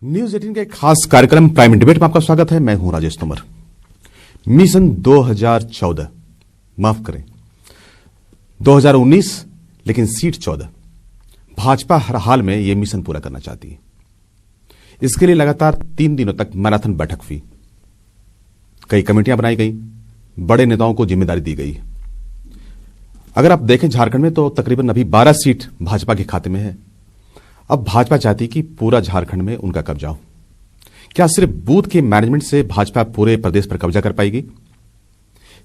News 18 के खास कार्यक्रम प्राइम डिबेट में आपका स्वागत है। मैं हूं राजेश तोमर। मिशन 2014, माफ करें 2019, लेकिन सीट 14। भाजपा हर हाल में यह मिशन पूरा करना चाहती है। इसके लिए लगातार 3 दिनों तक मैराथन बैठक हुई, कई कमेटियां बनाई गई, बड़े नेताओं को जिम्मेदारी दी गई। अगर आप देखें झारखंड में तो तकरीबन अभी 12 सीट भाजपा के खाते में है। अब भाजपा चाहती कि पूरा झारखंड में उनका कब्जा हो। क्या सिर्फ बूथ के मैनेजमेंट से भाजपा पूरे प्रदेश पर कब्जा कर पाएगी,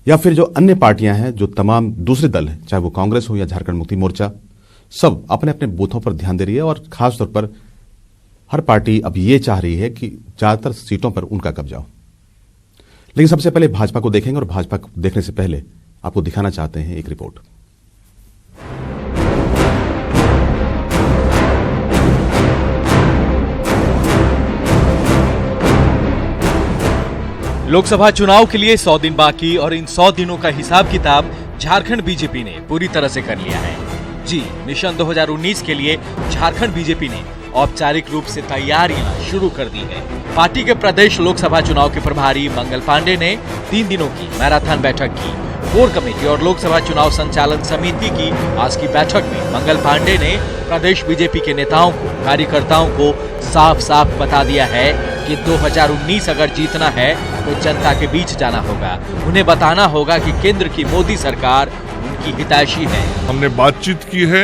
या फिर जो अन्य पार्टियां हैं, जो तमाम दूसरे दल हैं, चाहे वो कांग्रेस हो या झारखंड मुक्ति मोर्चा, सब अपने अपने बूथों पर ध्यान दे रही है और खासतौर पर हर पार्टी अब ये चाह रही है कि ज्यादातर सीटों पर उनका कब्जा हो। लेकिन सबसे पहले भाजपा को देखेंगे और भाजपा को देखने से पहले आपको दिखाना चाहते हैं एक रिपोर्ट। लोकसभा चुनाव के लिए 100 दिन बाकी और इन 100 दिनों का हिसाब किताब झारखंड बीजेपी ने पूरी तरह से कर लिया है। जी, मिशन 2019 के लिए झारखंड बीजेपी ने औपचारिक रूप से तैयारियां शुरू कर दी है। पार्टी के प्रदेश लोकसभा चुनाव के प्रभारी मंगल पांडे ने 3 दिनों की मैराथन बैठक की। कोर कमेटी और लोकसभा चुनाव संचालन समिति की आज की बैठक में मंगल पांडे ने प्रदेश बीजेपी के नेताओं को, कार्यकर्ताओं को साफ साफ बता दिया है कि 2019 अगर जीतना है तो जनता के बीच जाना होगा। उन्हें बताना होगा कि केंद्र की मोदी सरकार उनकी हितैषी है। हमने बातचीत की है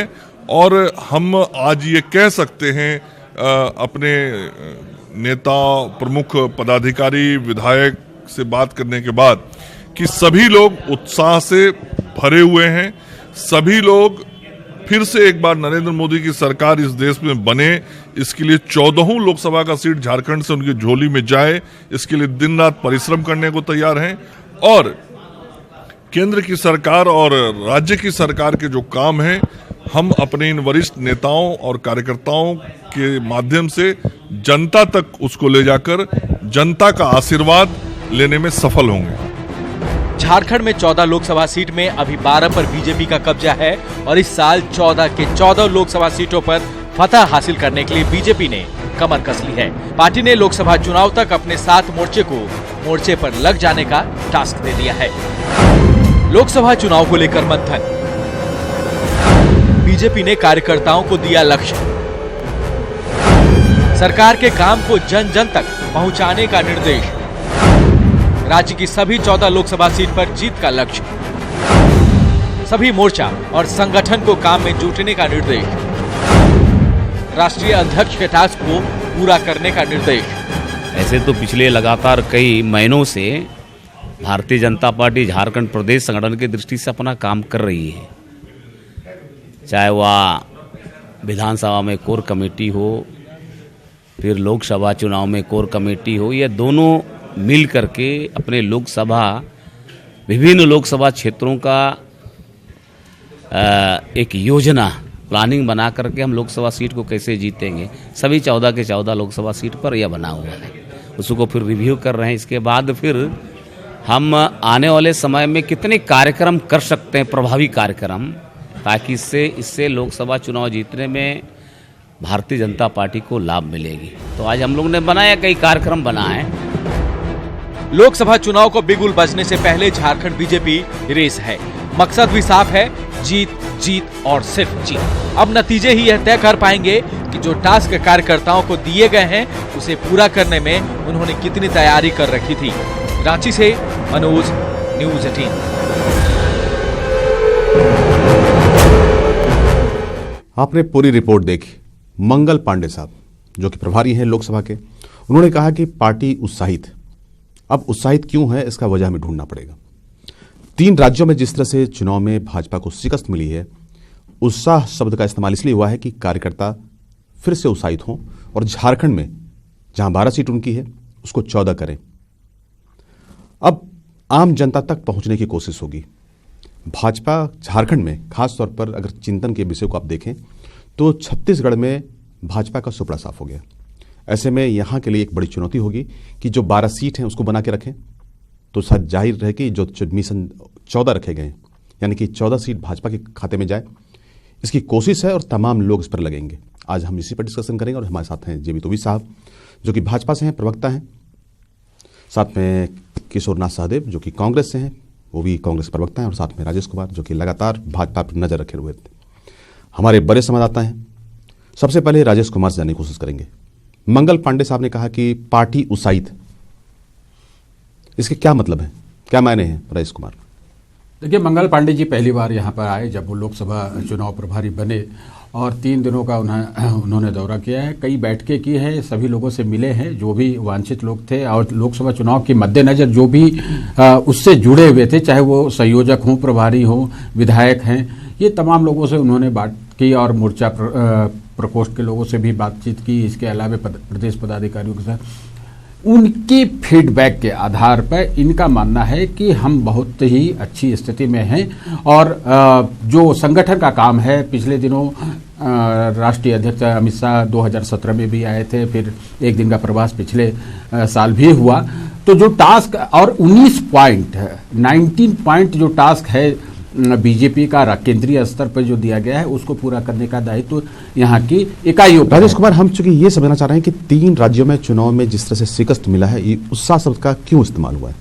और हम आज ये कह सकते हैं अपने नेता, प्रमुख पदाधिकारी, विधायक से बात करने के बाद कि सभी लोग उत्साह से भरे हुए हैं। सभी लोग फिर से एक बार नरेंद्र मोदी की सरकार इस देश में बने, इसके लिए 14 लोकसभा का सीट झारखंड से उनकी झोली में जाए, इसके लिए दिन रात परिश्रम करने को तैयार हैं। और केंद्र की सरकार और राज्य की सरकार के जो काम हैं, हम अपने इन वरिष्ठ नेताओं और कार्यकर्ताओं के माध्यम से जनता तक उसको ले जाकर जनता का आशीर्वाद लेने में सफल होंगे। झारखंड में 14 लोकसभा सीट में अभी 12 पर बीजेपी का कब्जा है और इस साल 14 के 14 लोकसभा सीटों पर फतह हासिल करने के लिए बीजेपी ने कमर कस ली है। पार्टी ने लोकसभा चुनाव तक अपने 7 मोर्चे को मोर्चे पर लग जाने का टास्क दे दिया है। लोकसभा चुनाव को लेकर मंथन, बीजेपी ने कार्यकर्ताओं को दिया लक्ष्य, सरकार के काम को जन जन तक पहुंचाने का निर्देश, राज्य की सभी 14 लोकसभा सीट पर जीत का लक्ष्य, सभी मोर्चा और संगठन को काम में जुटने का निर्देश, राष्ट्रीय अध्यक्ष के टास्क को पूरा करने का निर्देश। ऐसे तो पिछले लगातार कई महीनों से भारतीय जनता पार्टी झारखंड प्रदेश संगठन की दृष्टि से अपना काम कर रही है। चाहे वह विधानसभा में कोर कमेटी हो, फिर लोकसभा चुनाव में कोर कमेटी हो, ये दोनों मिल करके अपने विभिन्न लोकसभा क्षेत्रों का एक योजना, प्लानिंग बना करके हम लोकसभा सीट को कैसे जीतेंगे, सभी 14 के 14 लोकसभा सीट पर यह बना हुआ है। उसको फिर रिव्यू कर रहे हैं। इसके बाद फिर हम आने वाले समय में कितने कार्यक्रम कर सकते हैं, प्रभावी कार्यक्रम, ताकि इससे लोकसभा चुनाव जीतने में भारतीय जनता पार्टी को लाभ मिलेगी। तो आज हम लोग ने बनाया, कई कार्यक्रम बनाए। लोकसभा चुनाव को बिगुल बजने से पहले झारखंड बीजेपी रेस है। मकसद भी साफ है, जीत, जीत और सिर्फ जीत। अब नतीजे ही यह तय कर पाएंगे कि जो टास्क कार्यकर्ताओं को दिए गए हैं उसे पूरा करने में उन्होंने कितनी तैयारी कर रखी थी। रांची से मनोज, न्यूज 18। आपने पूरी रिपोर्ट देखी। मंगल पांडे साहब, जो कि प्रभारी हैं लोकसभा के, उन्होंने कहा कि पार्टी उत्साहित। अब उत्साहित क्यों है, इसका वजह हमें ढूंढना पड़ेगा। 3 राज्यों में जिस तरह से चुनाव में भाजपा को शिकस्त मिली है, उत्साह शब्द का इस्तेमाल इसलिए हुआ है कि कार्यकर्ता फिर से उत्साहित हों और झारखंड में जहां 12 सीट उनकी है उसको 14 करें। अब आम जनता तक पहुंचने की कोशिश होगी। भाजपा झारखंड में खासतौर पर अगर चिंतन के विषय को आप देखें तो छत्तीसगढ़ में भाजपा का सुपड़ा साफ हो गया। ऐसे में यहां के लिए एक बड़ी चुनौती होगी कि जो 12 सीट हैं उसको बना के रखें, तो शायद जाहिर रहे कि जो मिशन 14 रखे गए, यानी कि 14 सीट भाजपा के खाते में जाए, इसकी कोशिश है और तमाम लोग इस पर लगेंगे। आज हम इसी पर डिस्कशन करेंगे और हमारे साथ हैं जेबी तोबी साहब जो कि भाजपा से हैं, प्रवक्ता हैं, साथ में किशोरनाथ सहदेव जो कि कांग्रेस से हैं, वो भी कांग्रेस प्रवक्ता हैं, और साथ में राजेश कुमार जो कि लगातार भाजपा पर नजर रखे हुए थे। हमारे बड़े संवाददाता हैं। सबसे पहले राजेश कुमार से जानने की कोशिश करेंगे। मंगल पांडे साहब ने कहा कि पार्टी उत्साहित, इसके क्या मतलब है, क्या मायने हैं राजेश कुमार? देखिए, मंगल पांडे जी पहली बार यहाँ पर आए जब वो लोकसभा चुनाव प्रभारी बने, और 3 दिनों का उन्होंने दौरा किया है, कई बैठकें की है, सभी लोगों से मिले हैं जो भी वांछित लोग थे, और लोकसभा चुनाव के मद्देनजर जो भी उससे जुड़े हुए थे, चाहे वो संयोजक हों, प्रभारी हों, विधायक हैं, ये तमाम लोगों से उन्होंने बात की, और मोर्चा प्रकोष्ठ के लोगों से भी बातचीत की। इसके अलावा प्रदेश पदाधिकारियों के साथ उनकी फीडबैक के आधार पर इनका मानना है कि हम बहुत ही अच्छी स्थिति में हैं, और जो संगठन का काम है, पिछले दिनों राष्ट्रीय अध्यक्ष अमित शाह 2017 में भी आए थे, फिर एक दिन का प्रवास पिछले साल भी हुआ, तो जो टास्क और 19 पॉइंट जो टास्क है बीजेपी का केंद्रीय स्तर पर जो दिया गया है, उसको पूरा करने का दायित्व यहाँ की इकाइयों पर। राजेश कुमार, हम चूंकि ये समझना चाह रहे हैं कि 3 राज्यों में चुनाव में जिस तरह से शिकस्त मिला है, ये उत्साह शब्द का क्यों इस्तेमाल हुआ है?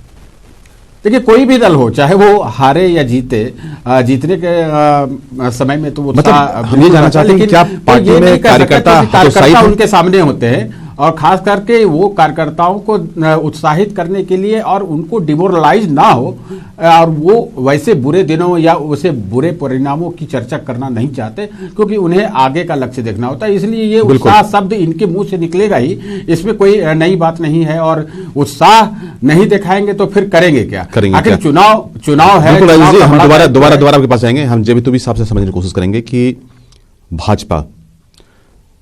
देखिए, कोई भी दल हो, चाहे वो हारे या जीते, जीतने के समय में तो वो मतलब हम ये जानना चाहते हैं कि क्या पार्टी में कार्यकर्ता उनके सामने होते हैं, और खास करके वो कार्यकर्ताओं को उत्साहित करने के लिए और उनको डिमोरलाइज ना हो, और वो वैसे बुरे दिनों या वैसे बुरे परिणामों की चर्चा करना नहीं चाहते, क्योंकि उन्हें आगे का लक्ष्य देखना होता है। इसलिए ये उत्साह शब्द इनके मुंह से निकलेगा ही, इसमें कोई नई बात नहीं है, और उत्साह नहीं दिखाएंगे तो फिर करेंगे क्या? आखिर चुनाव है। हम दोबारा आपके पास आएंगे। हम जेबी तोबी साहब से समझने की कोशिश करेंगे कि भाजपा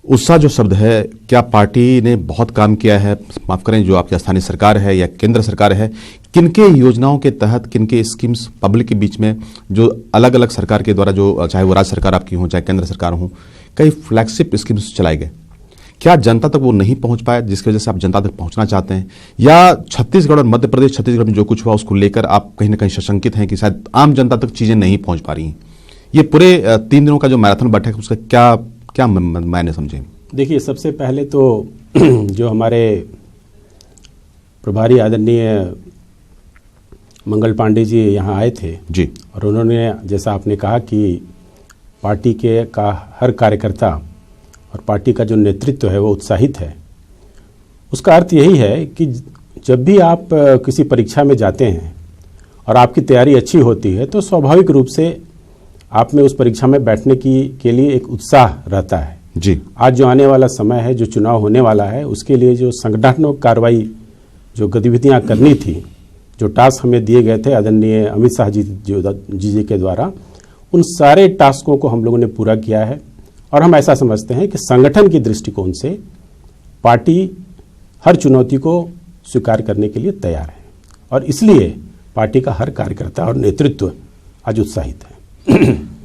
उत्साह जो शब्द है, क्या पार्टी ने बहुत काम किया है, माफ करें, जो आपकी स्थानीय सरकार है या केंद्र सरकार है, किनके योजनाओं के तहत, किनके स्कीम्स पब्लिक के बीच में जो अलग अलग सरकार के द्वारा, जो चाहे वो राज्य सरकार आपकी हो चाहे केंद्र सरकार हो, कई फ्लैगशिप स्कीम्स चलाए गए, क्या जनता तक वो नहीं पहुंच पाया जिसकी वजह से आप जनता तक पहुंचना चाहते हैं, या छत्तीसगढ़ और मध्य प्रदेश, छत्तीसगढ़ में जो कुछ हुआ उसको लेकर आप कहीं ना कहीं सशंकित हैं कि शायद आम जनता तक चीजें नहीं पहुंच पा रही हैं? ये पूरे 3 दिनों का जो मैराथन बैठक है, उसका क्या मायने समझें? देखिए, सबसे पहले तो जो हमारे प्रभारी आदरणीय मंगल पांडे जी यहाँ आए थे जी, और उन्होंने, जैसा आपने कहा कि पार्टी के का हर कार्यकर्ता और पार्टी का जो नेतृत्व है वो उत्साहित है, उसका अर्थ यही है कि जब भी आप किसी परीक्षा में जाते हैं और आपकी तैयारी अच्छी होती है, तो स्वाभाविक रूप से आप में उस परीक्षा में बैठने के लिए एक उत्साह रहता है जी। आज जो आने वाला समय है, जो चुनाव होने वाला है, उसके लिए जो संगठनात्मक कार्रवाई, जो गतिविधियां करनी थी, जो टास्क हमें दिए गए थे आदरणीय अमित शाह जी के द्वारा, उन सारे टास्कों को हम लोगों ने पूरा किया है, और हम ऐसा समझते हैं कि संगठन की दृष्टिकोण से पार्टी हर चुनौती को स्वीकार करने के लिए तैयार है, और इसलिए पार्टी का हर कार्यकर्ता और नेतृत्व आज उत्साहित है।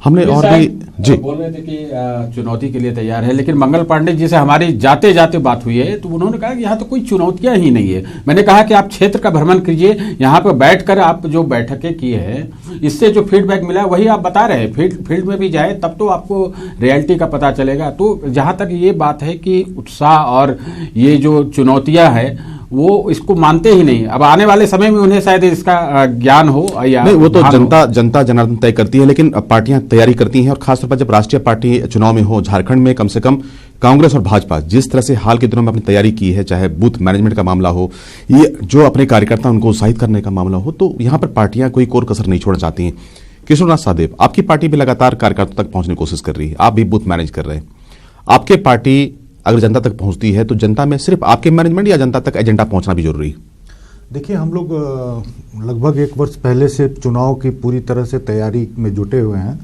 हमने और भी जी बोल रहे थे कि चुनौती के लिए तैयार है, लेकिन मंगल पांडे जी से हमारी जाते जाते बात हुई है, तो उन्होंने कहा कि यहाँ तो कोई चुनौतियां ही नहीं है। मैंने कहा कि आप क्षेत्र का भ्रमण कीजिए, यहाँ पर बैठकर आप जो बैठकें की है, इससे जो फीडबैक मिला वही आप बता रहे हैं। फील्ड में भी जाए तब तो आपको रियलिटी का पता चलेगा। तो जहाँ तक ये बात है कि उत्साह और ये जो चुनौतियां है, वो इसको मानते ही नहीं। अब आने वाले समय में उन्हें शायद इसका ज्ञान हो या नहीं, वो तो जनता जनार्दन तय करती है, लेकिन पार्टियां तैयारी करती हैं, और खासतौर पर जब राष्ट्रीय पार्टी चुनाव में हो, झारखंड में कम से कम कांग्रेस और भाजपा जिस तरह से हाल के दिनों में अपनी तैयारी की है, चाहे बूथ मैनेजमेंट का मामला हो, ये जो अपने कार्यकर्ता उनको उत्साहित करने का मामला हो, तो यहां पर पार्टियां कोई कोर कसर नहीं छोड़ना चाहती हैं। किशोरनाथ सहदेव, आपकी पार्टी भी लगातार कार्यकर्ता तक पहुंचने की कोशिश कर रही है, आप भी बूथ मैनेज कर रहे हैं। आपके पार्टी अगर जनता तक पहुंचती है तो जनता में सिर्फ आपके मैनेजमेंट या जनता तक एजेंडा पहुंचना भी जरूरी है? देखिए, हम लोग लगभग 1 वर्ष पहले से चुनाव की पूरी तरह से तैयारी में जुटे हुए हैं,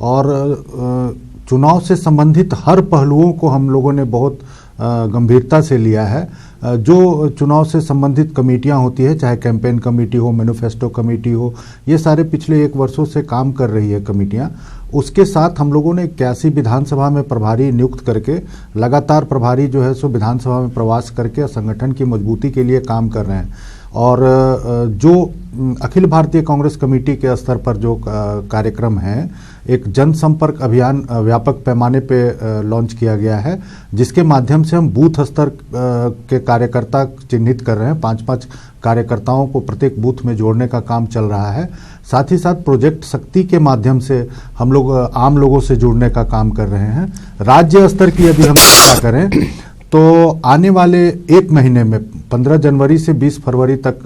और चुनाव से संबंधित हर पहलुओं को हम लोगों ने बहुत गंभीरता से लिया है। जो चुनाव से संबंधित कमेटियां होती है, चाहे कैंपेन कमेटी हो, मैनिफेस्टो कमेटी हो, ये सारे पिछले 1 वर्षों से काम कर रही है कमेटियां। उसके साथ हम लोगों ने 81 विधानसभा में प्रभारी नियुक्त करके लगातार प्रभारी जो है सो विधानसभा में प्रवास करके संगठन की मजबूती के लिए काम कर रहे हैं। और जो अखिल भारतीय कांग्रेस कमेटी के स्तर पर जो कार्यक्रम है, एक जनसंपर्क अभियान व्यापक पैमाने पे लॉन्च किया गया है, जिसके माध्यम से हम बूथ स्तर के कार्यकर्ता चिन्हित कर रहे हैं। 5-5 कार्यकर्ताओं को प्रत्येक बूथ में जोड़ने का काम चल रहा है। साथ ही साथ प्रोजेक्ट शक्ति के माध्यम से हम लोग आम लोगों से जुड़ने का काम कर रहे हैं। राज्य स्तर की यदि हम चर्चा करें तो आने वाले एक महीने में 15 जनवरी से 20 फरवरी तक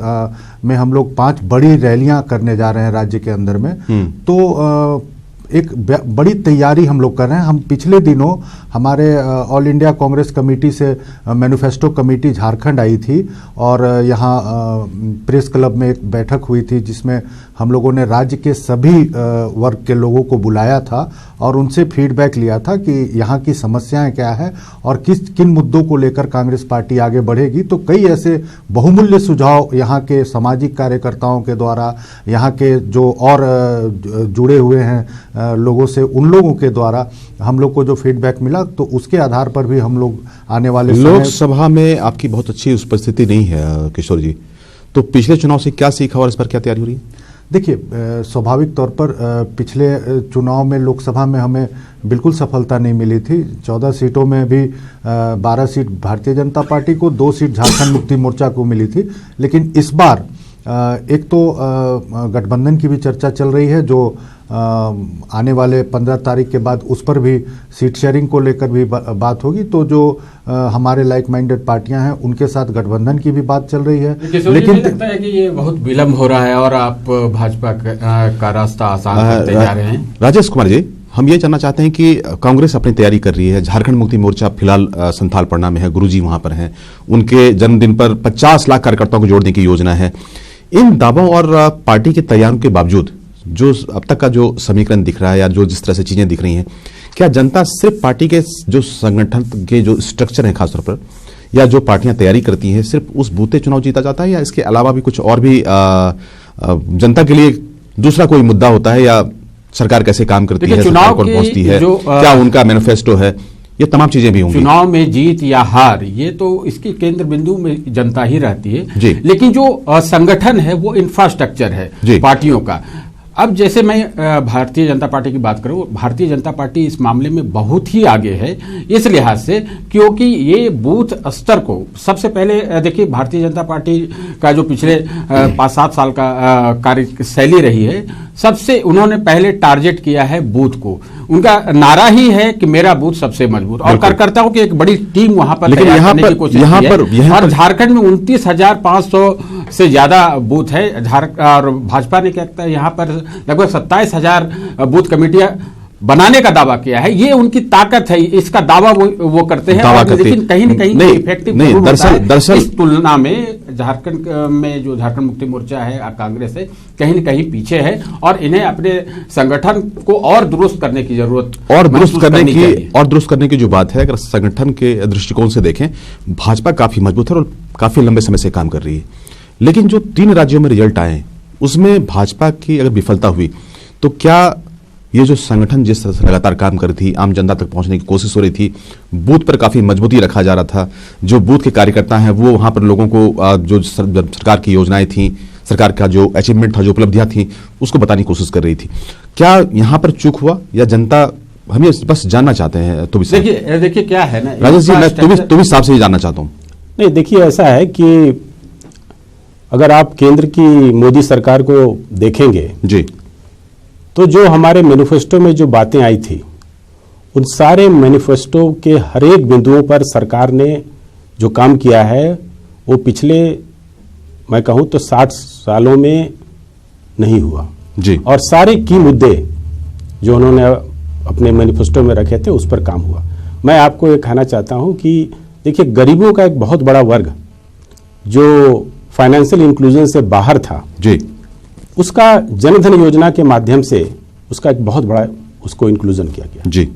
में हम लोग 5 बड़ी रैलियां करने जा रहे हैं राज्य के अंदर में। तो एक बड़ी तैयारी हम लोग कर रहे हैं। हम पिछले दिनों हमारे ऑल इंडिया कांग्रेस कमेटी से मैनिफेस्टो कमेटी झारखंड आई थी और यहाँ प्रेस क्लब में एक बैठक हुई थी, जिसमें हम लोगों ने राज्य के सभी वर्ग के लोगों को बुलाया था और उनसे फीडबैक लिया था कि यहाँ की समस्याएं क्या है और किन मुद्दों को लेकर कांग्रेस पार्टी आगे बढ़ेगी। तो कई ऐसे बहुमूल्य सुझाव यहाँ के सामाजिक कार्यकर्ताओं के द्वारा, यहाँ के जो और जुड़े हुए हैं लोगों से, उन लोगों के द्वारा हम लोग को जो फीडबैक मिला, तो उसके आधार पर भी हम लोग आने वाले लोकसभा में आपकी बहुत अच्छी उपस्थिति नहीं है किशोर जी, तो पिछले चुनाव से क्या सीखा और इस पर क्या तैयारी हो रही है? देखिए, स्वाभाविक तौर पर पिछले चुनाव में लोकसभा में हमें बिल्कुल सफलता नहीं मिली थी। 14 सीटों में भी 12 सीट भारतीय जनता पार्टी को, 2 सीट झारखंड मुक्ति मोर्चा को मिली थी। लेकिन इस बार एक तो गठबंधन की भी चर्चा चल रही है, जो आने वाले 15 तारीख के बाद उस पर भी सीट शेयरिंग को लेकर भी बात होगी। तो जो हमारे लाइक माइंडेड पार्टियां हैं, उनके साथ गठबंधन की भी बात चल रही है। लेकिन लगता है कि ये बहुत विलंब हो रहा है और आप भाजपा का रास्ता आसान करते जा रहे हैं। राजेश कुमार जी, हम ये जानना चाहते हैं कि कांग्रेस अपनी तैयारी कर रही है। झारखंड मुक्ति मोर्चा फिलहाल संथाल पड़ना में है, गुरुजी वहां पर हैं, उनके जन्मदिन पर 50 लाख कार्यकर्ताओं को जोड़ने की योजना है। इन दावों और पार्टी की तैयारियों के बावजूद जो अब तक का जो समीकरण दिख रहा है या जो जिस तरह से चीजें दिख रही हैं, क्या जनता सिर्फ पार्टी के जो संगठन के जो स्ट्रक्चर है खासतौर पर, या जो पार्टियां तैयारी करती हैं, सिर्फ उस बूते चुनाव जीता जाता है, या इसके अलावा भी कुछ और भी जनता के लिए दूसरा कोई मुद्दा होता है, या सरकार कैसे काम करती है, सरकार कौन पहुंचती है, क्या उनका मैनिफेस्टो है, ये तमाम चीजें भी होंगी। चुनाव में जीत या हार, ये तो इसके केंद्र बिंदु में जनता ही रहती है। लेकिन जो संगठन है वो इंफ्रास्ट्रक्चर है पार्टियों का। अब जैसे मैं भारतीय जनता पार्टी की बात करूं, भारतीय जनता पार्टी इस मामले में बहुत ही आगे है इस लिहाज से, क्योंकि ये बूथ स्तर को सबसे पहले देखिए, भारतीय जनता पार्टी का जो पिछले 5-7 साल का कार्यशैली रही है, सबसे उन्होंने पहले टारगेट किया है बूथ को। उनका नारा ही है कि मेरा बूथ सबसे मजबूत, और कार्यकर्ताओं की एक बड़ी टीम वहां पर तैयार करने की कोशिश की है। और झारखंड में 29,500 से ज्यादा बूथ है, और भाजपा ने क्या कहता है यहाँ पर लगभग 27,000 बूथ कमेटियां बनाने का दावा किया है। ये उनकी ताकत है, इसका दावा वो करते हैं, लेकिन कहीं न कहीं इफेक्टिव नहीं। दरअसल इस तुलना में झारखंड में जो झारखंड मुक्ति मोर्चा है, कांग्रेस है, कहीं न कहीं पीछे है, और इन्हें अपने संगठन को और दुरुस्त करने की जरूरत, और दुरुस्त करने की जो बात है, अगर संगठन के दृष्टिकोण से देखें, भाजपा काफी मजबूत है और काफी लंबे समय से काम कर रही है। लेकिन जो 3 राज्यों में रिजल्ट आए, उसमें भाजपा की अगर विफलता हुई, तो क्या ये जो संगठन जिस तरह से लगातार काम कर रही थी, आम जनता तक पहुंचने की कोशिश हो रही थी, बूथ पर काफी मजबूती रखा जा रहा था, जो बूथ के कार्यकर्ता हैं वो वहां पर लोगों को जो सरकार की योजनाएं थी, सरकार का जो अचीवमेंट था, जो उपलब्धियां थी, उसको बताने की कोशिश कर रही थी, क्या यहां पर चूक हुआ, या जनता, हम ये बस जानना चाहते हैं। तो देखिए क्या है ना राजेश जी, मैं तुम्हें साहब से ही जानना चाहता हूँ। नहीं, देखिए ऐसा है कि अगर आप केंद्र की मोदी सरकार को देखेंगे जी, तो जो हमारे मैनिफेस्टो में जो बातें आई थी, उन सारे मैनिफेस्टो के हर एक बिंदुओं पर सरकार ने जो काम किया है, वो पिछले मैं कहूं तो 60 सालों में नहीं हुआ जी। और सारे की मुद्दे जो उन्होंने अपने मैनिफेस्टो में रखे थे, उस पर काम हुआ। मैं आपको ये कहना चाहता हूं कि देखिए, गरीबों का एक बहुत बड़ा वर्ग जो फाइनेंशियल इंक्लूजन से बाहर था जी, उसका जनधन योजना के माध्यम से उसका एक बहुत बड़ा उसको इंक्लूजन किया गया जी।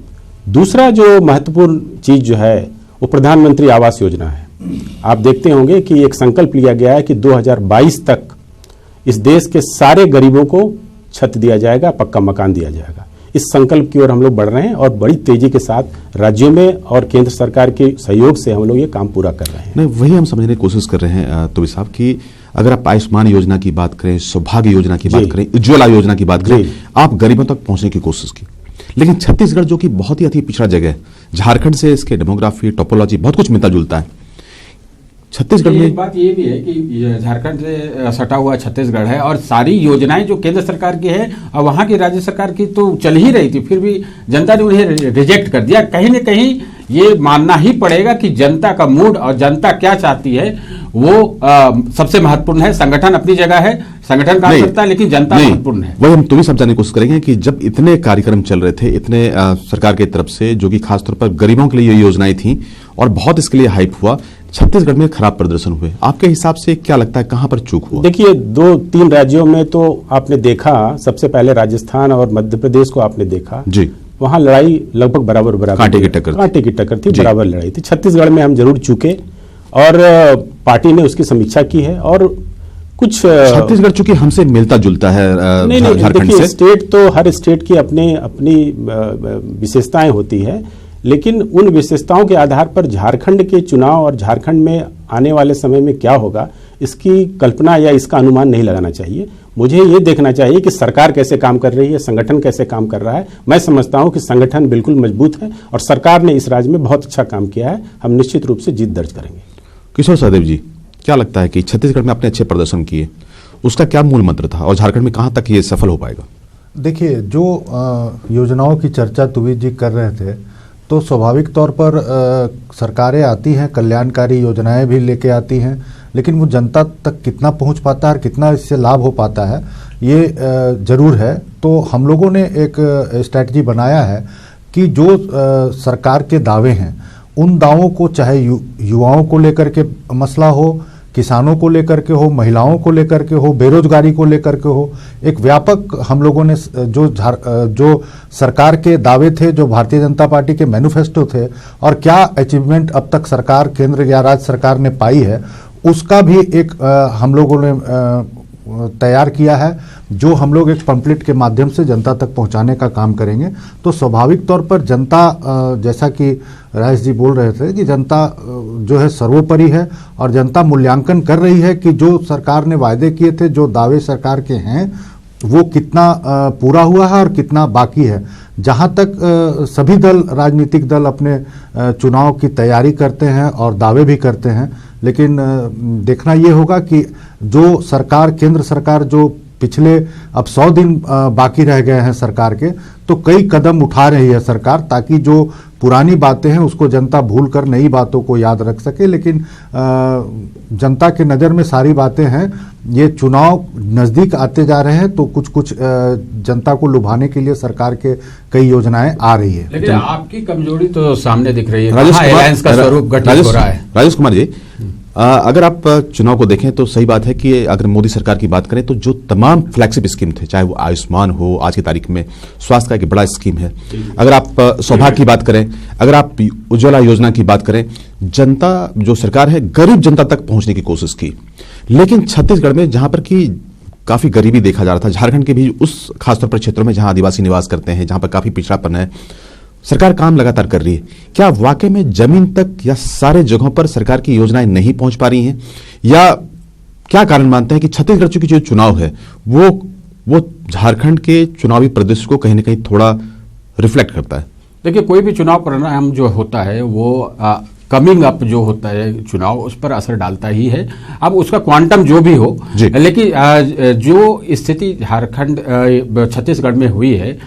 दूसरा जो महत्वपूर्ण चीज जो है, वो प्रधानमंत्री आवास योजना है। आप देखते होंगे कि एक संकल्प लिया गया है कि 2022 तक इस देश के सारे गरीबों को छत दिया जाएगा, पक्का मकान दिया जाएगा। इस संकल्प की ओर हम लोग बढ़ रहे हैं और बड़ी तेजी के साथ राज्यों में और केंद्र सरकार के सहयोग से हम लोग ये काम पूरा कर रहे हैं। नहीं, वही हम समझने की कोशिश कर रहे हैं तुबी साहब की अगर आप आयुष्मान योजना की बात करें, सौभाग्य योजना की बात जी। करें, उज्ज्वला योजना की बात करें, जी। आप गरीबों तक पहुंचने की कोशिश की। लेकिन छत्तीसगढ़ जो कि बहुत ही अति पिछड़ा जगह है, झारखंड से इसके डेमोग्राफी, टोपोलॉजी बहुत कुछ मिलता जुलता है। छत्तीसगढ़ एक में बात ये भी है कि ये झारखंड से सटा हुआ छत्तीसगढ़ है और सारी योजनाएं जो केंद्र सरकार की है और वहां की राज्य सरकार की तो चल ही रही थी, फिर भी जनता ने उन्हें रिजेक्ट कर दिया। कहीं न कहीं ये मानना ही पड़ेगा कि जनता का मूड और जनता क्या चाहती है वो सबसे महत्वपूर्ण है। संगठन अपनी जगह है, संगठन काम करता है, लेकिन जनता महत्वपूर्ण है। वही हम तो भी समझाने की कोशिश करेंगे कि जब इतने कार्यक्रम चल रहे थे, इतने सरकार की तरफ से, जो कि खासतौर पर गरीबों के लिए ये योजनाएं थी और बहुत इसके लिए हाइप हुआ, छत्तीसगढ़ में खराब प्रदर्शन हुए। आपके हिसाब से क्या लगता है कहां पर चूक हुआ? देखिए, 2-3 राज्यों में तो आपने देखा, सबसे पहले राजस्थान और मध्य प्रदेश को आपने देखा जी, वहां लड़ाई लगभग बराबर कांटे की टक्कर थी, बराबर लड़ाई थी। छत्तीसगढ़ में हम जरूर चूके और पार्टी ने उसकी समीक्षा की है और कुछ छत्तीसगढ़ चूंकि हमसे मिलता जुलता है नहीं, झारखंड देखिए, से। स्टेट तो हर स्टेट की अपनी विशेषताएं होती है, लेकिन उन विशेषताओं के आधार पर झारखंड के चुनाव और झारखंड में आने वाले समय में क्या होगा, इसकी कल्पना या इसका अनुमान नहीं लगाना चाहिए। मुझे ये देखना चाहिए कि सरकार कैसे काम कर रही है, संगठन कैसे काम कर रहा है। मैं समझता हूं कि संगठन बिल्कुल मजबूत है और सरकार ने इस राज्य में बहुत अच्छा काम किया है। हम निश्चित रूप से जीत दर्ज करेंगे। किशोर सहदेव जी, क्या लगता है कि छत्तीसगढ़ में आपने अच्छे प्रदर्शन किए, उसका क्या मूल मंत्र था और झारखंड में कहां तक ये सफल हो पाएगा? देखिए, जो योजनाओं की चर्चा तुविद जी कर रहे थे, तो स्वाभाविक तौर पर सरकारें आती हैं, कल्याणकारी योजनाएं भी लेके आती हैं, लेकिन वो जनता तक कितना पहुंच पाता है और कितना इससे लाभ हो पाता है, ये जरूर है। तो हम लोगों ने एक स्ट्रैटेजी बनाया है कि जो सरकार के दावे हैं, उन दावों को, चाहे युवाओं को लेकर के मसला हो, किसानों को लेकर के हो, महिलाओं को लेकर के हो, बेरोजगारी को लेकर के हो, एक व्यापक हम लोगों ने जो सरकार के दावे थे, जो भारतीय जनता पार्टी के मैनिफेस्टो थे और क्या अचीवमेंट अब तक सरकार, केंद्र या राज्य सरकार ने पाई है, उसका भी एक हम लोगों ने तैयार किया है, जो हम लोग एक पंपलेट के माध्यम से जनता तक पहुंचाने का काम करेंगे। तो स्वाभाविक तौर पर जनता, जैसा कि राजेश जी बोल रहे थे कि जनता जो है सर्वोपरि है और जनता मूल्यांकन कर रही है कि जो सरकार ने वायदे किए थे, जो दावे सरकार के हैं, वो कितना पूरा हुआ है और कितना बाकी है। जहां तक सभी दल, राजनीतिक दल अपने चुनाव की तैयारी करते हैं और दावे भी करते हैं, लेकिन देखना ये होगा कि जो सरकार, केंद्र सरकार जो पिछले अब 100 दिन बाकी रह गए हैं सरकार के, तो कई कदम उठा रही है सरकार, ताकि जो पुरानी बातें हैं उसको जनता भूलकर नई बातों को याद रख सके। लेकिन जनता के नज़र में सारी बातें हैं। ये चुनाव नज़दीक आते जा रहे हैं, तो कुछ कुछ जनता को लुभाने के लिए सरकार के कई योजनाएं आ रही है। लेकिन आपकी कमजोरी तो सामने दिख रही है। राजेश कहाँ अलायंस का स्वरूप गठित हो रहा है? राजेश कुमार जी, अगर आप चुनाव को देखें तो सही बात है कि अगर मोदी सरकार की बात करें तो जो तमाम फ्लैगशिप स्कीम थे, चाहे वो आयुष्मान हो, आज की तारीख में स्वास्थ्य का एक बड़ा स्कीम है, अगर आप सौभाग्य की बात करें, अगर आप उज्ज्वला योजना की बात करें, जनता, जो सरकार है, गरीब जनता तक पहुंचने की कोशिश की। लेकिन छत्तीसगढ़ में जहां पर कि काफी गरीबी देखा जा रहा था, झारखंड के भी उस खासतौर पर क्षेत्रों में जहां आदिवासी निवास करते हैं, जहां पर काफी पिछड़ापन है, सरकार काम लगातार कर रही है। क्या वाकई में जमीन तक या सारे जगहों पर सरकार की योजनाएं नहीं पहुंच पा रही हैं, या क्या कारण मानते हैं कि छत्तीसगढ़ की जो चुनाव है वो झारखंड के चुनावी परिदृश्य को कहीं ना कहीं थोड़ा रिफ्लेक्ट करता है? देखिए, कोई भी चुनाव परिणाम जो होता है वो कमिंग अप जो होता है चुनाव, उस पर असर डालता ही है। अब उसका क्वांटम जो भी हो, लेकिन जो स्थिति झारखंड छत्तीसगढ़ में हुई है,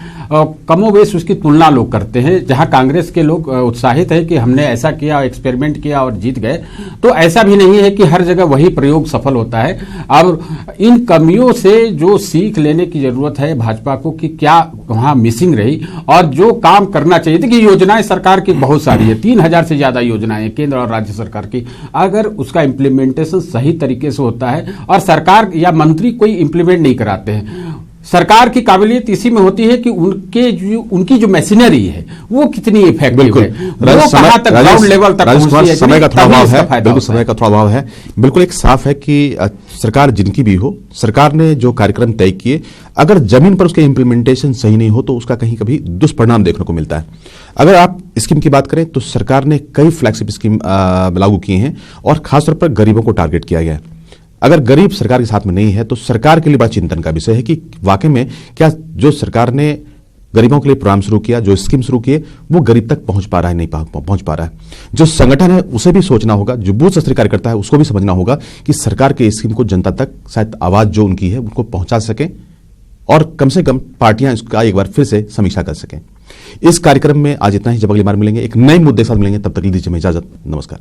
कमोवेश उसकी तुलना लोग करते हैं। जहां कांग्रेस के लोग उत्साहित है कि हमने ऐसा किया, एक्सपेरिमेंट किया और जीत गए, तो ऐसा भी नहीं है कि हर जगह वही प्रयोग सफल होता है। अब इन कमियों से जो सीख लेने की जरूरत है भाजपा को कि क्या वहां मिसिंग रही और जो काम करना चाहिए। देखिए, योजनाएं सरकार की बहुत सारी है, 3000 से ज्यादा योजनाएं केंद्र और राज्य सरकार की। अगर उसका इम्प्लीमेंटेशन सही तरीके से होता है और सरकार या मंत्री कोई इम्प्लीमेंट नहीं कराते हैं, सरकार की काबिलियत इसी में होती है कि उनकी जो मशीनरी है वो कितनी इफेक्टिव है, वो कहां तक ग्राउंड लेवल तक पहुंचती है। समय का थोड़ा अभाव है, बिल्कुल समय का थोड़ा अभाव है। बिल्कुल एक साफ है कि सरकार जिनकी भी हो, सरकार ने जो कार्यक्रम तय किए, अगर जमीन पर उसके इंप्लीमेंटेशन सही नहीं हो तो उसका कहीं कभी दुष्परिणाम देखने को मिलता है। अगर आप स्कीम की बात करें तो सरकार ने कई फ्लैगशिप स्कीम लागू किए हैं और खासतौर पर गरीबों को टारगेट किया गया है। अगर गरीब सरकार के साथ में नहीं है तो सरकार के लिए बड़ा चिंतन का विषय है कि वाकई में क्या जो सरकार ने गरीबों के लिए प्रोग्राम शुरू किया, जो स्कीम शुरू किए, वो गरीब तक पहुंच पा रहा है, नहीं पहुंच पा रहा है। जो संगठन है उसे भी सोचना होगा, जो बूथ स्तरीय कार्यकर्ता है उसको भी समझना होगा कि सरकार के स्कीम को जनता तक शायद आवाज जो उनकी है उनको पहुंचा सके और कम से कम पार्टियां इसका एक बार फिर से समीक्षा कर सकें। इस कार्यक्रम में आज इतना ही। जब अगली बार मिलेंगे एक नए मुद्दे के साथ मिलेंगे, तब तक दीजिए हमें इजाजत। नमस्कार।